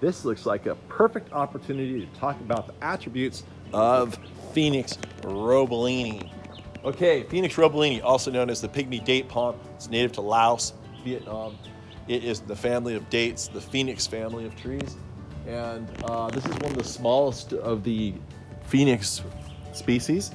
this looks like a perfect opportunity to talk about the attributes of Phoenix robellini. Okay, Phoenix robellini, also known as the pygmy date palm. It's native to Laos, Vietnam. It is the family of dates, the Phoenix family of trees. And this is one of the smallest of the Phoenix species.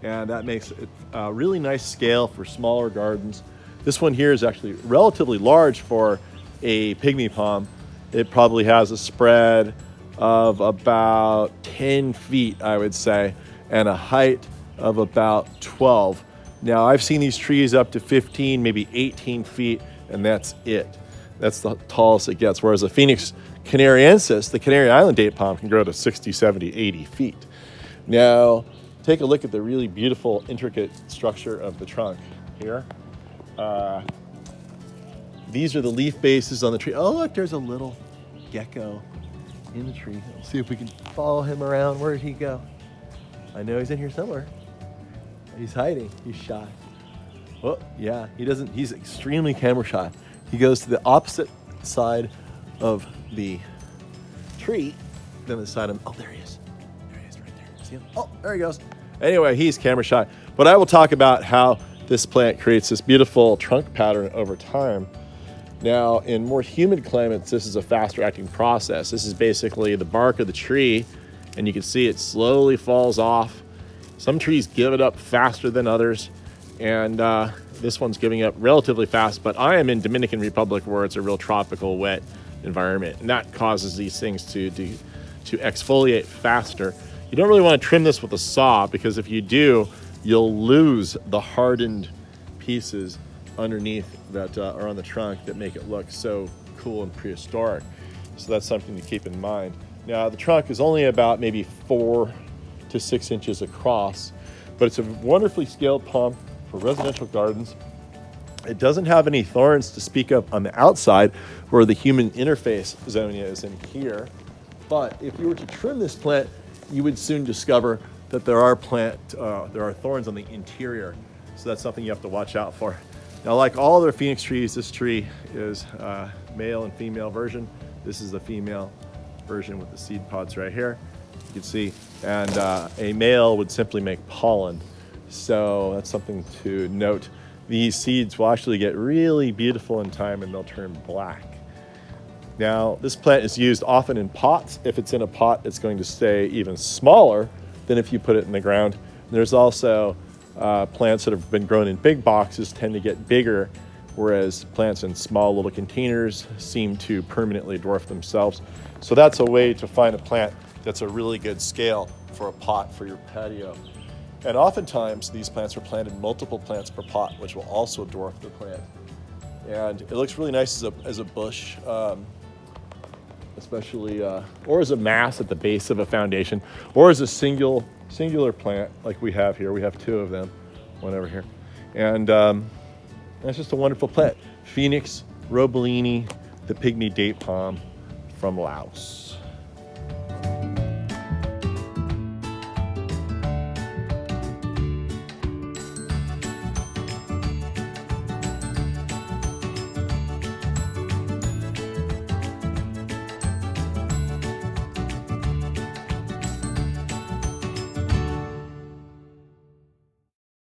And that makes it a really nice scale for smaller gardens. This one here is actually relatively large for a pygmy palm. It probably has a spread of about 10 feet, I would say, and a height of about 12. Now, I've seen these trees up to 15, maybe 18 feet, and that's it. That's the tallest it gets. Whereas the Phoenix canariensis, the Canary Island date palm, can grow to 60, 70, 80 feet. Now, take a look at the really beautiful, intricate structure of the trunk here. These are the leaf bases on the tree. Oh, look, there's a little gecko in the tree. Let's see if we can follow him around. Where did he go? I know he's in here somewhere. He's hiding. He's shy. Oh, yeah, he's extremely camera shy. He goes to the opposite side of the tree than the side of, oh, there he is. There he is right there. See him? Oh, there he goes. Anyway, he's camera shy. But I will talk about how this plant creates this beautiful trunk pattern over time. Now, in more humid climates, this is a faster acting process. This is basically the bark of the tree, and you can see it slowly falls off. Some trees give it up faster than others, and this one's giving up relatively fast, but I am in Dominican Republic where it's a real tropical, wet environment, and that causes these things to exfoliate faster. You don't really want to trim this with a saw, because if you do, you'll lose the hardened pieces underneath that are on the trunk that make it look so cool and prehistoric. So that's something to keep in mind. Now, the trunk is only about maybe 4 to 6 inches across, but it's a wonderfully scaled palm for residential gardens. It doesn't have any thorns to speak of on the outside where the human interface zone is in here. But if you were to trim this plant, you would soon discover that there are thorns on the interior. So that's something you have to watch out for. Now, like all other Phoenix trees, this tree is male and female version. This is the female version with the seed pods right here. You can see, and a male would simply make pollen. So that's something to note. These seeds will actually get really beautiful in time, and they'll turn black. Now, this plant is used often in pots. If it's in a pot, it's going to stay even smaller than if you put it in the ground. There's also plants that have been grown in big boxes tend to get bigger, whereas plants in small little containers seem to permanently dwarf themselves. So that's a way to find a plant that's a really good scale for a pot for your patio. And oftentimes these plants are planted multiple plants per pot, which will also dwarf the plant. And it looks really nice as a bush, especially, or as a mass at the base of a foundation, or as a singular plant like we have here. We have 2 of them, one over here. And it's just a wonderful plant. Phoenix robellini, the pygmy date palm from Laos.